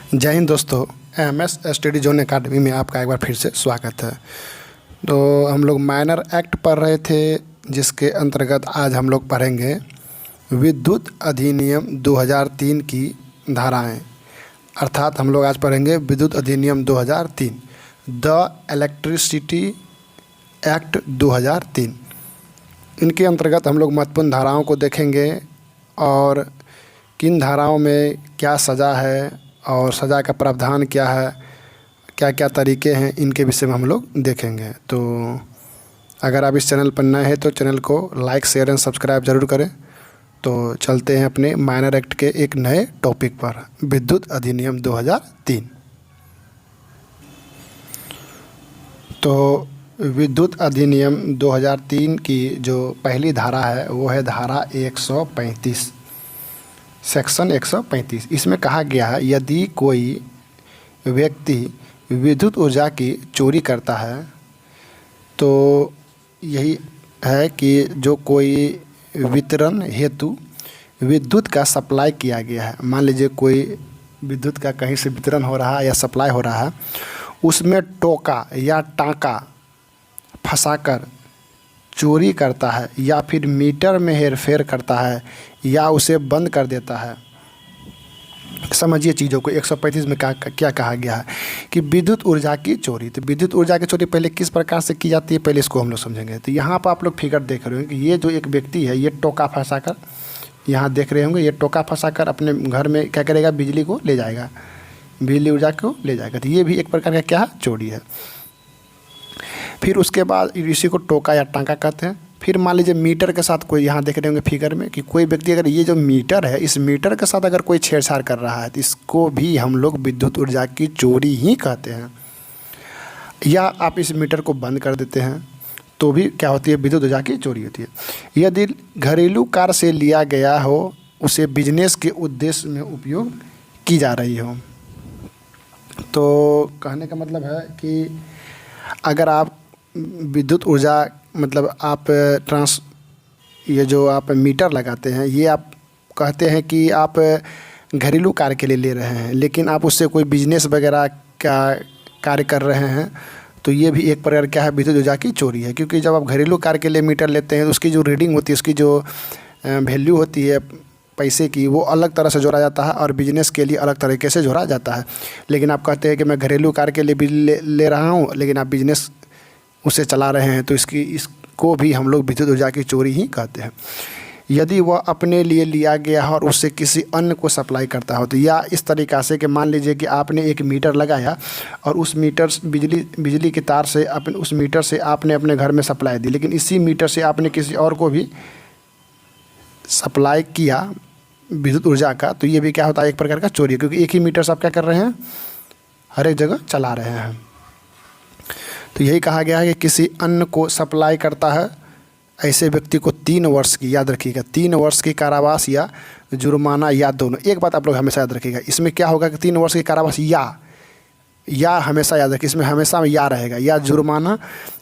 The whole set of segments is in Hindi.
जय हिंद दोस्तों। एमएस स्टडी जोन एकेडमी में आपका एक बार फिर से स्वागत है। तो हम लोग माइनर एक्ट पढ़ रहे थे, जिसके अंतर्गत आज हम लोग पढ़ेंगे विद्युत अधिनियम 2003 की धाराएं। अर्थात हम लोग आज पढ़ेंगे विद्युत अधिनियम 2003, द इलेक्ट्रिसिटी एक्ट 2003। इनके अंतर्गत हम लोग महत्वपूर्ण धाराओं को देखेंगे और किन धाराओं में क्या सज़ा है और सज़ा का प्रावधान क्या है, क्या क्या तरीके हैं, इनके विषय में हम लोग देखेंगे। तो अगर आप इस चैनल पर नए हैं तो चैनल को लाइक, शेयर एंड सब्सक्राइब ज़रूर करें। तो चलते हैं अपने माइनर एक्ट के एक नए टॉपिक पर, विद्युत अधिनियम 2003। तो विद्युत अधिनियम 2003 की जो पहली धारा है वो है धारा 135, सेक्शन 135। इसमें कहा गया है, यदि कोई व्यक्ति विद्युत ऊर्जा की चोरी करता है, तो यही है कि जो कोई वितरण हेतु विद्युत का सप्लाई किया गया है, मान लीजिए कोई विद्युत का कहीं से वितरण हो रहा है या सप्लाई हो रहा है, उसमें टोका या टाँका फंसाकर चोरी करता है या फिर मीटर में हेरफेर करता है या उसे बंद कर देता है। समझिए चीज़ों को। 135 में क्या कहा गया है कि विद्युत ऊर्जा की चोरी। तो विद्युत ऊर्जा की चोरी पहले किस प्रकार से की जाती है, पहले इसको हम लोग समझेंगे। तो यहाँ पर आप लोग फिगर देख रहे होंगे कि ये जो एक व्यक्ति है, ये टोका फंसाकर, यहाँ देख रहे होंगे, ये टोका फंसाकर अपने घर में क्या करेगा, बिजली को ले जाएगा, बिजली ऊर्जा को ले जाएगा। तो ये भी एक प्रकार का क्या है, चोरी है। फिर उसके बाद इसी को टोका या टाँका कहते हैं। फिर मान लीजिए मीटर के साथ कोई, यहाँ देख रहे होंगे फिगर में कि कोई व्यक्ति अगर ये जो मीटर है, इस मीटर के साथ अगर कोई छेड़छाड़ कर रहा है, तो इसको भी हम लोग विद्युत ऊर्जा की चोरी ही कहते हैं। या आप इस मीटर को बंद कर देते हैं तो भी क्या होती है, विद्युत ऊर्जा की चोरी होती है। यदि घरेलू कार्य से लिया गया हो, उसे बिजनेस के उद्देश्य में उपयोग की जा रही हो। तो कहने का मतलब है कि अगर आप विद्युत ऊर्जा मतलब आप ये जो आप मीटर लगाते हैं, ये आप कहते हैं कि आप घरेलू कार्य के लिए ले रहे हैं, लेकिन आप उससे कोई बिजनेस वगैरह का कार्य कर रहे हैं, तो ये भी एक प्रकार क्या है, विद्युत ऊर्जा की चोरी है। क्योंकि जब आप घरेलू कार्य के लिए मीटर लेते हैं तो उसकी जो रीडिंग होती है, उसकी जो वैल्यू होती है पैसे की, वो अलग तरह से जोड़ा जाता है और बिजनेस के लिए अलग तरीके से जोड़ा जाता है। लेकिन आप कहते हैं कि मैं घरेलू कार्य के लिए बिजली ले रहा हूँ, लेकिन आप बिजनेस उसे चला रहे हैं, तो इसको भी हम लोग विद्युत ऊर्जा की चोरी ही कहते हैं। यदि वह अपने लिए लिया गया हो और उससे किसी अन्य को सप्लाई करता हो, तो या इस तरीक़ा से कि मान लीजिए कि आपने एक मीटर लगाया और उस मीटर बिजली की तार से उस मीटर से आपने अपने घर में सप्लाई दी, लेकिन इसी मीटर से आपने किसी और को भी सप्लाई किया विद्युत ऊर्जा का, तो ये भी क्या होता है, एक प्रकार का चोरी है। क्योंकि एक ही मीटर से आप क्या कर रहे हैं, हर एक जगह चला रहे हैं। तो यही कहा गया है कि किसी अन्य को सप्लाई करता है, ऐसे व्यक्ति को 3 वर्ष की, याद रखिएगा, 3 वर्ष की कारावास या जुर्माना, या दोनों। एक बात आप लोग हमेशा याद रखिएगा, इसमें क्या होगा कि 3 वर्ष की कारावास या हमेशा याद रखिए, इसमें हमेशा या रहेगा, या जुर्माना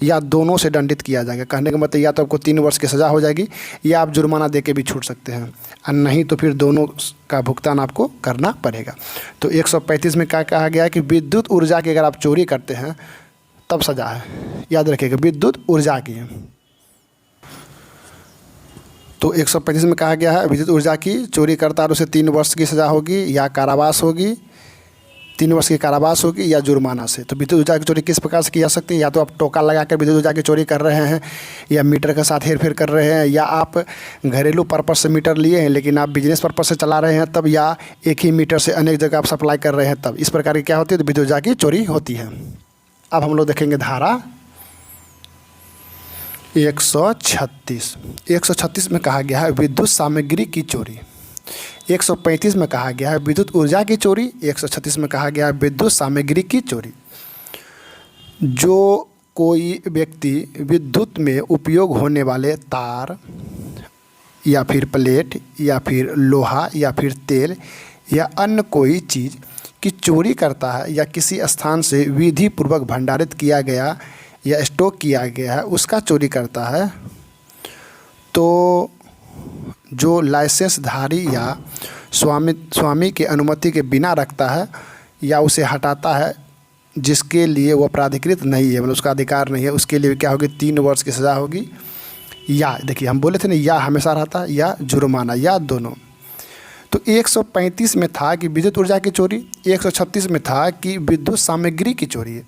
या दोनों से दंडित किया जाएगा। कहने का मतलब या तो आपको 3 वर्ष की सज़ा हो जाएगी या आप जुर्माना दे के भी छूट सकते हैं, और नहीं तो फिर दोनों का भुगतान आपको करना पड़ेगा। तो 135 में क्या कहा गया है कि विद्युत ऊर्जा की अगर आप चोरी करते हैं तब सज़ा है, याद रखिएगा, विद्युत ऊर्जा की। तो 135 में कहा गया है विद्युत ऊर्जा की चोरी करता है, उसे 3 वर्ष की सज़ा होगी या कारावास होगी, 3 वर्ष की कारावास होगी या जुर्माना से। तो विद्युत ऊर्जा की चोरी किस प्रकार से की जा सकती है, या तो आप टोका लगाकर विद्युत ऊर्जा की चोरी कर रहे हैं, या मीटर के साथ हेरफेर कर रहे हैं, या आप घरेलू पर्पज़ से मीटर लिए हैं लेकिन आप बिजनेस पर्पज़ से चला रहे हैं तब, या एक ही मीटर से अनेक जगह आप सप्लाई कर रहे हैं तब। इस प्रकार की क्या होती है, तो विद्युत ऊर्जा की चोरी होती है। अब हम लोग देखेंगे धारा 136। 136 में कहा गया है विद्युत सामग्री की चोरी। 135 में कहा गया है विद्युत ऊर्जा की चोरी, 136 में कहा गया है विद्युत सामग्री की चोरी। जो कोई व्यक्ति विद्युत में उपयोग होने वाले तार या फिर प्लेट या फिर लोहा या फिर तेल या अन्य कोई चीज़ की चोरी करता है या किसी स्थान से विधि पूर्वक भंडारित किया गया या स्टॉक किया गया है, उसका चोरी करता है, तो जो लाइसेंसधारी या स्वामी की अनुमति के बिना रखता है या उसे हटाता है जिसके लिए वो प्राधिकृत नहीं है, मतलब उसका अधिकार नहीं है, उसके लिए क्या होगी, 3 वर्ष की सज़ा होगी। या देखिए हम बोले थे ना, या हमेशा रहता है या जुर्माना, या दोनों। तो 135 में था कि विद्युत ऊर्जा की चोरी, 136 में था कि विद्युत सामग्री की चोरी है।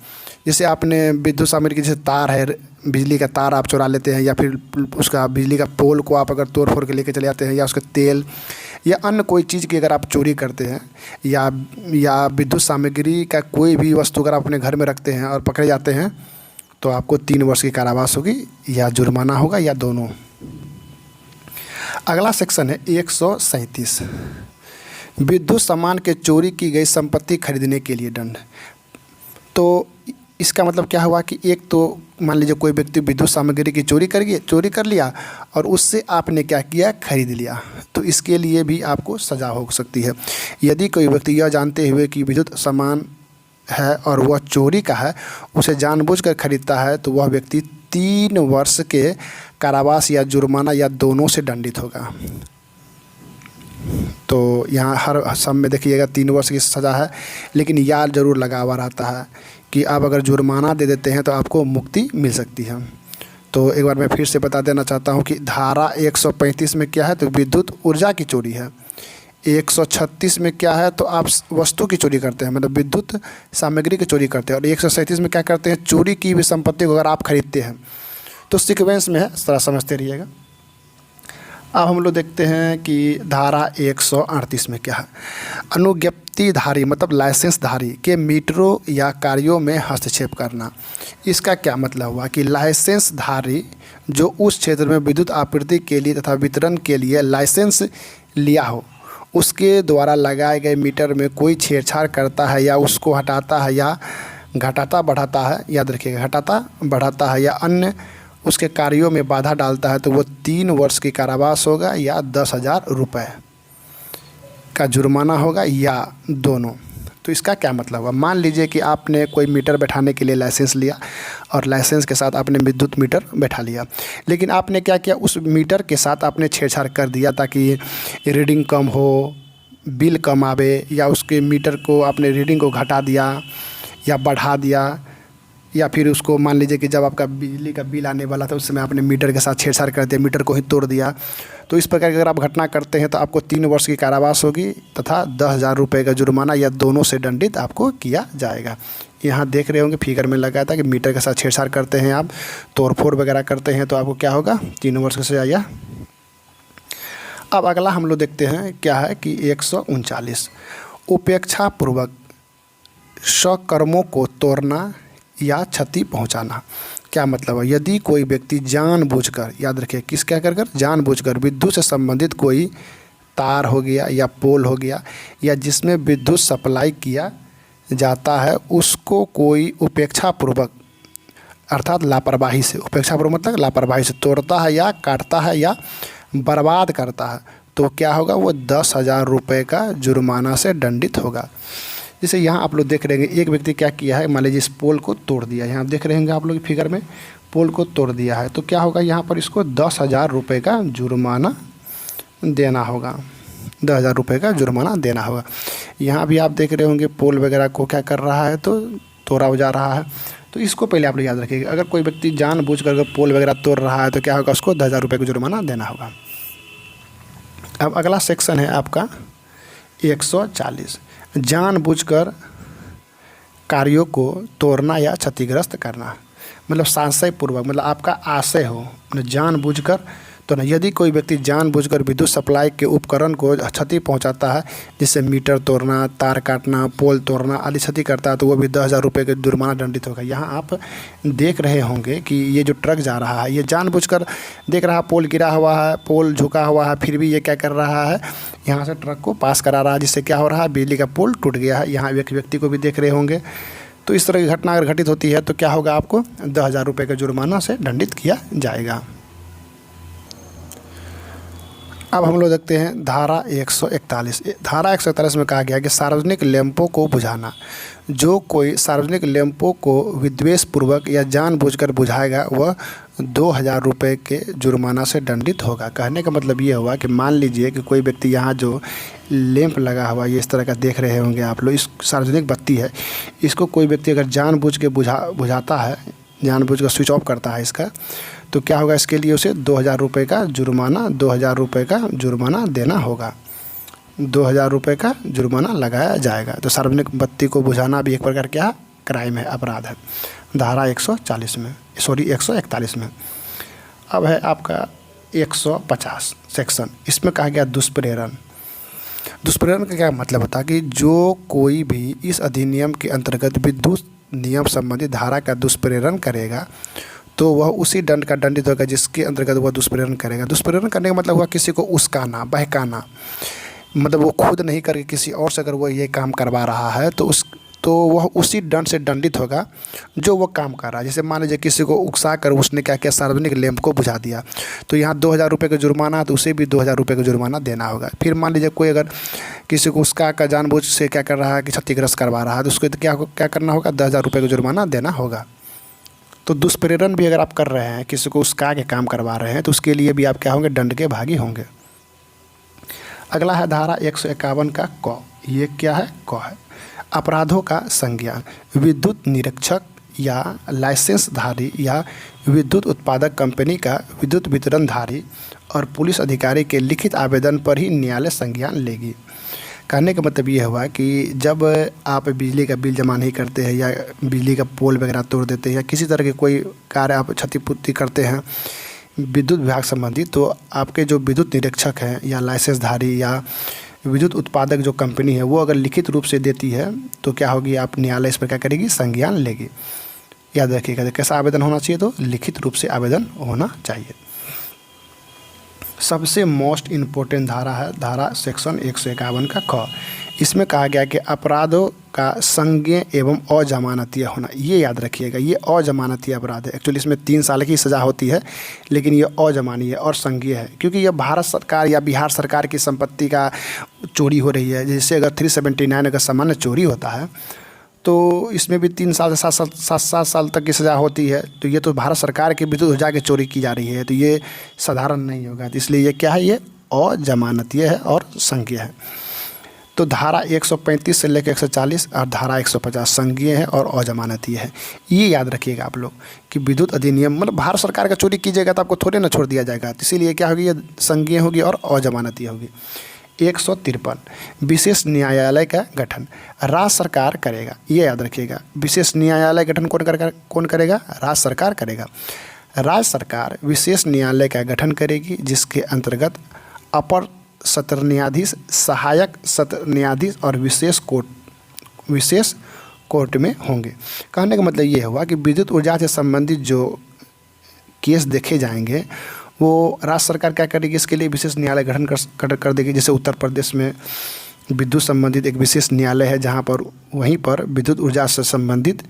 जैसे आपने विद्युत सामग्री, जैसे तार है, बिजली का तार आप चुरा लेते हैं, या फिर उसका बिजली का पोल को आप अगर तोड़ फोड़ के लेके चले जाते हैं, या उसका तेल या अन्य कोई चीज़ की अगर आप चोरी करते हैं, या विद्युत सामग्री का कोई भी वस्तु अगर आप अपने घर में रखते हैं और पकड़े जाते हैं, तो आपको 3 वर्ष की कारावास होगी, या जुर्माना होगा, या दोनों। अगला सेक्शन है 137, विद्युत सामान के चोरी की गई संपत्ति खरीदने के लिए दंड। तो इसका मतलब क्या हुआ कि एक तो मान लीजिए कोई व्यक्ति विद्युत सामग्री की चोरी कर लिया और उससे आपने क्या किया, खरीद लिया, तो इसके लिए भी आपको सज़ा हो सकती है। यदि कोई व्यक्ति यह जानते हुए कि विद्युत सामान है और वह चोरी का है, उसे जानबूझकर खरीदता है, तो वह व्यक्ति 3 वर्ष के कारावास या जुर्माना या दोनों से दंडित होगा। तो यहाँ हर सब में देखिएगा 3 वर्ष की सज़ा है, लेकिन याद ज़रूर लगा हुआ रहता है कि आप अगर जुर्माना दे देते हैं तो आपको मुक्ति मिल सकती है। तो एक बार मैं फिर से बता देना चाहता हूँ कि धारा 135 में क्या है, तो विद्युत ऊर्जा की चोरी है। 136 में क्या है, तो आप वस्तु की चोरी करते हैं, मतलब विद्युत सामग्री की चोरी करते हैं। और 137 में क्या करते हैं, चोरी की हुई संपत्ति को अगर आप खरीदते हैं। तो सीक्वेंस में है, थोड़ा समझते रहिएगा। अब हम लोग देखते हैं कि धारा 138 में क्या है, अनुज्ञप्तिधारी मतलब लाइसेंसधारी के मीटरों या कार्यों में हस्तक्षेप करना। इसका क्या मतलब हुआ कि लाइसेंसधारी जो उस क्षेत्र में विद्युत आपूर्ति के लिए तथा वितरण के लिए लाइसेंस लिया हो, उसके द्वारा लगाए गए मीटर में कोई छेड़छाड़ करता है, या उसको हटाता है, या घटाता बढ़ाता है, याद रखिएगा, घटाता बढ़ाता है, या अन्य उसके कार्यों में बाधा डालता है, तो वो 3 वर्ष की कारावास होगा, या 10,000 रुपये का जुर्माना होगा, या दोनों। तो इसका क्या मतलब हुआ, मान लीजिए कि आपने कोई मीटर बैठाने के लिए लाइसेंस लिया और लाइसेंस के साथ आपने विद्युत मीटर बैठा लिया, लेकिन आपने क्या किया, उस मीटर के साथ आपने छेड़छाड़ कर दिया ताकि रीडिंग कम हो, बिल कम आवे, या उसके मीटर को आपने रीडिंग को घटा दिया या बढ़ा दिया, या फिर उसको मान लीजिए कि जब आपका बिजली का बिल आने वाला था उस समय आपने मीटर के साथ छेड़छाड़ कर दिया, मीटर को ही तोड़ दिया। तो इस प्रकार की अगर आप घटना करते हैं तो आपको 3 वर्ष की कारावास होगी तथा 10,000 रुपये का जुर्माना या दोनों से दंडित आपको किया जाएगा। यहाँ देख रहे होंगे फिगर में लगाया था कि मीटर के साथ छेड़छाड़ करते हैं आप, तोड़फोड़ वगैरह करते हैं, तो आपको क्या होगा, 3 वर्ष की सजा। अब अगला हम लोग देखते हैं क्या है कि 139, उपेक्षापूर्वक स्वकर्मों को तोड़ना या क्षति पहुंचाना। क्या मतलब है, यदि कोई व्यक्ति जानबूझकर, याद रखिए किस क्या कर जानबूझकर विद्युत से संबंधित कोई तार हो गया या पोल हो गया या जिसमें विद्युत सप्लाई किया जाता है, उसको कोई उपेक्षापूर्वक अर्थात लापरवाही से, उपेक्षापूर्वक मतलब लापरवाही से तोड़ता है या काटता है या बर्बाद करता है, तो क्या होगा, वो 10,000 रुपये का जुर्माना से दंडित होगा। जैसे यहाँ आप लोग देख रहे हैं एक व्यक्ति क्या किया है, मान लीजिए इस पोल को तोड़ दिया, यहाँ देख रहे होंगे आप लोग फिगर में पोल को तोड़ दिया है, तो क्या होगा, यहाँ पर इसको 10,000 रुपये का जुर्माना देना होगा, 10,000 रुपये का जुर्माना देना होगा। यहाँ भी आप देख रहे होंगे पोल वगैरह को क्या कर रहा है, तो तोड़ा जा रहा है। तो इसको पहले आप लोग याद रखिएगा, अगर कोई व्यक्ति जानबूझकर अगर पोल वगैरह तोड़ रहा है तो क्या होगा, उसको 10,000 रुपये का जुर्माना देना होगा। अब अगला सेक्शन है आपका 140, जानबूझकर कार्यों को तोड़ना या क्षतिग्रस्त करना। मतलब संशय पूर्वक, मतलब आपका आशय हो, मतलब जानबूझकर तो ना। यदि कोई व्यक्ति जानबूझकर विद्युत सप्लाई के उपकरण को क्षति पहुंचाता है, जिससे मीटर तोड़ना, तार काटना, पोल तोड़ना आदि क्षति करता है, तो वो भी 10,000 रुपये के जुर्माना दंडित होगा। यहाँ आप देख रहे होंगे कि ये जो ट्रक जा रहा है, ये जानबूझकर देख रहा है पोल गिरा हुआ है, पोल झुका हुआ है, फिर भी ये क्या कर रहा है, यहाँ से ट्रक को पास करा रहा है, जिससे क्या हो रहा है, बिजली का पोल टूट गया है। यहाँ एक व्यक्ति को भी देख रहे होंगे। तो इस तरह की घटना अगर घटित होती है तो क्या होगा, आपको 10,000 रुपये के जुर्माना से दंडित किया जाएगा। अब हम लोग देखते हैं धारा 141। धारा 141 में कहा गया कि सार्वजनिक लैंपों को बुझाना। जो कोई सार्वजनिक लैंपों को विद्वेषपूर्वक या जानबूझकर बुझाएगा वह 2,000 रुपये के जुर्माना से दंडित होगा। कहने का मतलब ये हुआ कि मान लीजिए कि कोई व्यक्ति यहाँ जो लैंप लगा हुआ ये इस तरह का देख रहे होंगे आप लोग, इस सार्वजनिक बत्ती है, इसको कोई व्यक्ति अगर जानबूझ के बुझाता है, जानबूझ कर स्विच ऑफ करता है इसका, तो क्या होगा, इसके लिए उसे 2,000 रुपये का जुर्माना 2,000 रुपये का जुर्माना देना होगा। 2,000 रुपये का जुर्माना लगाया जाएगा। तो सार्वजनिक बत्ती को बुझाना भी एक प्रकार क्या क्राइम है, अपराध है, धारा 140 में, सॉरी 141 में। अब है आपका 150 सेक्शन, इसमें कहा गया दुष्प्रेरण। दुष्प्रेरण का क्या मतलब होता है कि जो कोई भी इस अधिनियम के अंतर्गत विद्युत नियम संबंधी धारा का दुष्प्रेरण करेगा तो वह उसी दंड का दंडित होगा जिसके अंतर्गत वह दुष्प्रेरण करेगा। दुष्प्रेरण करने का मतलब हुआ किसी को उस्काना, बहकाना, मतलब वो खुद नहीं करके किसी और से अगर वो ये काम करवा रहा है तो वह उसी दंड से दंडित होगा जो वो काम कर रहा है। जैसे मान लीजिए किसी को उकसा कर उसने क्या किया, सार्वजनिक लैंप को बुझा दिया, तो यहाँ 2,000 रुपये का जुर्माना, तो उसे भी 2,000 रुपये का जुर्माना देना होगा। फिर मान लीजिए कोई अगर किसी को उसका का जानबूझ से क्या कर रहा है कि क्षतिग्रस्त करवा रहा है, तो उसको क्या करना होगा, 10,000 रुपये का जुर्माना देना होगा। तो दुष्प्रेरण भी अगर आप कर रहे हैं, किसी को उसका के काम करवा रहे हैं, तो उसके लिए भी आप क्या होंगे, दंड के भागी होंगे। अगला है धारा 151 का क। ये क्या है, क है, अपराधों का संज्ञान। विद्युत निरीक्षक या लाइसेंसधारी या विद्युत उत्पादक कंपनी का विद्युत वितरणधारी और पुलिस अधिकारी के लिखित आवेदन पर ही न्यायालय संज्ञान लेगी। कहने का मतलब ये हुआ कि जब आप बिजली का बिल जमा नहीं करते हैं या बिजली का पोल वगैरह तोड़ देते हैं या किसी तरह के कोई कार्य आप क्षतिपूर्ति करते हैं विद्युत विभाग संबंधी, तो आपके जो विद्युत निरीक्षक हैं या लाइसेंसधारी या विद्युत उत्पादक जो कंपनी है वो अगर लिखित रूप से देती है तो क्या होगी, आप न्यायालय इस पर क्या करेगी, संज्ञान लेगी। याद रखिएगा, तो कैसा आवेदन होना चाहिए, तो लिखित रूप से आवेदन होना चाहिए। सबसे मोस्ट इम्पोर्टेंट धारा है धारा सेक्शन 151 का ख। इसमें कहा गया कि अपराधों का संज्ञेय एवं अजमानतीय होना। ये याद रखिएगा, ये अजमानतीय अपराध है। एक्चुअली इसमें 3 साल की सज़ा होती है, लेकिन ये अजमानतीय और संज्ञेय है क्योंकि यह भारत सरकार या बिहार सरकार की संपत्ति का चोरी हो रही है। जैसे अगर 379 अगर सामान्य चोरी होता है तो इसमें भी 3 साल से 7 साल तक की सज़ा होती है। तो ये तो भारत सरकार के विद्युत जाके चोरी की जा रही है, तो ये साधारण नहीं होगा। तो इसलिए ये क्या है, ये अजमानतीय है और संज्ञेय है। तो धारा 135 से लेकर 140 और धारा 150 संज्ञेय है और अजमानतीय है। ये याद रखिएगा आप लोग कि विद्युत अधिनियम मतलब भारत सरकार का चोरी कीजिएगा तो आपको थोड़े ना छोड़ दिया जाएगा। तो इसीलिए क्या होगी, ये संज्ञेय होगी और अजमानतीय होगी। 153 विशेष न्यायालय का गठन राज्य सरकार करेगा। ये याद रखिएगा, विशेष न्यायालय गठन कौन करेगा, राज्य सरकार करेगा। राज्य सरकार विशेष न्यायालय का गठन करेगी जिसके अंतर्गत अपर सत्र न्यायाधीश, सहायक सत्र न्यायाधीश और विशेष कोर्ट में होंगे। कहने का मतलब ये हुआ कि विद्युत ऊर्जा से संबंधित जो केस देखे जाएंगे वो राज्य सरकार क्या करेगी, इसके लिए विशेष न्यायालय गठन कर देगी। जैसे उत्तर प्रदेश में विद्युत संबंधित एक विशेष न्यायालय है जहाँ पर वहीं पर विद्युत ऊर्जा से संबंधित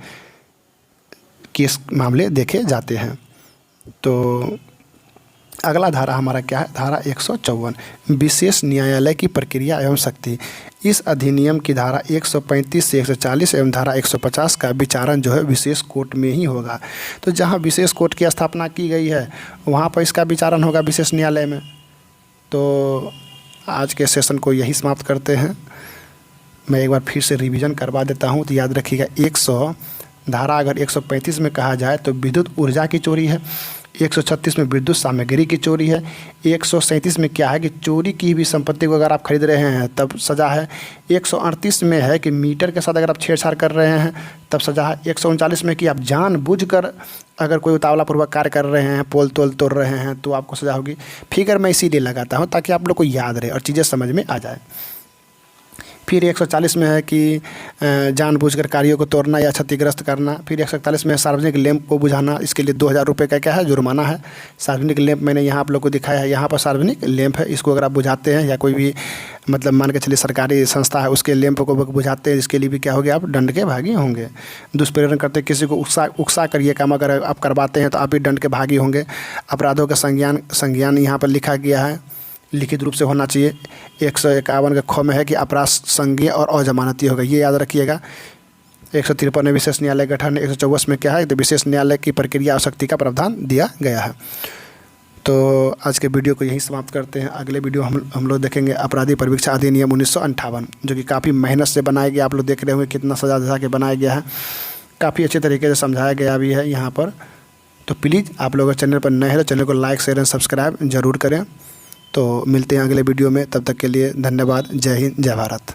केस मामले देखे जाते हैं। तो अगला धारा हमारा क्या है, धारा 154 विशेष न्यायालय की प्रक्रिया एवं शक्ति। इस अधिनियम की धारा 135 से 140 एवं धारा 150 का विचारण जो है विशेष कोर्ट में ही होगा। तो जहां विशेष कोर्ट की स्थापना की गई है वहां पर इसका विचारण होगा विशेष न्यायालय में। तो आज के सेशन को यही समाप्त करते हैं। मैं एक बार फिर से रिवीजन करवा देता हूं। तो याद रखिएगा, 100 धारा अगर 135 में कहा जाए तो विद्युत ऊर्जा की चोरी है, 136 में विद्युत सामग्री की चोरी है, 137 में क्या है कि चोरी की हुई संपत्ति को अगर आप खरीद रहे हैं तब सज़ा है, 138 में है कि मीटर के साथ अगर आप छेड़छाड़ कर रहे हैं तब सज़ा है, 139 में कि आप जानबूझकर अगर कोई उतावलापूर्वक कार्य कर रहे हैं, पोल तोल तोड़ रहे हैं तो आपको सज़ा होगी। फिगर मैं इसीलिए लगाता हूँ ताकि आप लोग को याद रहे और चीज़ें समझ में आ जाए। फिर 140 में है कि जानबूझकर कार्यों को तोड़ना या क्षतिग्रस्त करना। फिर 141 में सार्वजनिक लैंप को बुझाना, इसके लिए 2000 रुपये का क्या है, जुर्माना है। सार्वजनिक लैंप मैंने यहाँ आप लोग को दिखाया है, यहाँ पर सार्वजनिक लैंप है, इसको अगर आप बुझाते हैं या कोई भी मतलब मान के चलिए सरकारी संस्था है उसके लैंप को बुझाते हैं, इसके लिए भी क्या हो गया, आप दंड के भागी होंगे। दुष्प्रेरण करते किसी को उकसा कर ये काम अगर आप करवाते हैं तो आप भी दंड के भागी होंगे। अपराधों का संज्ञान यहाँ पर लिखा गया है, लिखित रूप से होना चाहिए। 151 के ख में है कि अपराध संज्ञेय और अजमानतीय होगा, ये याद रखिएगा। 153 विशेष न्यायालय गठन, 124 में क्या है, तो विशेष न्यायालय की प्रक्रिया और शक्ति का प्रावधान दिया गया है। तो आज के वीडियो को यहीं समाप्त करते हैं। अगले वीडियो हम लोग देखेंगे अपराधी परिवीक्षा अधिनियम 1958, जो कि काफ़ी मेहनत से बनाया गया। आप लोग देख रहे होंगे कितना सजा धजा के बनाया गया है, काफ़ी अच्छे तरीके से समझाया गया भी है यहाँ पर। तो प्लीज़ आप लोग चैनल पर नए हैं तो चैनल को लाइक शेयर एंड सब्सक्राइब जरूर करें। तो मिलते हैं अगले वीडियो में, तब तक के लिए धन्यवाद। जय हिंद, जय भारत।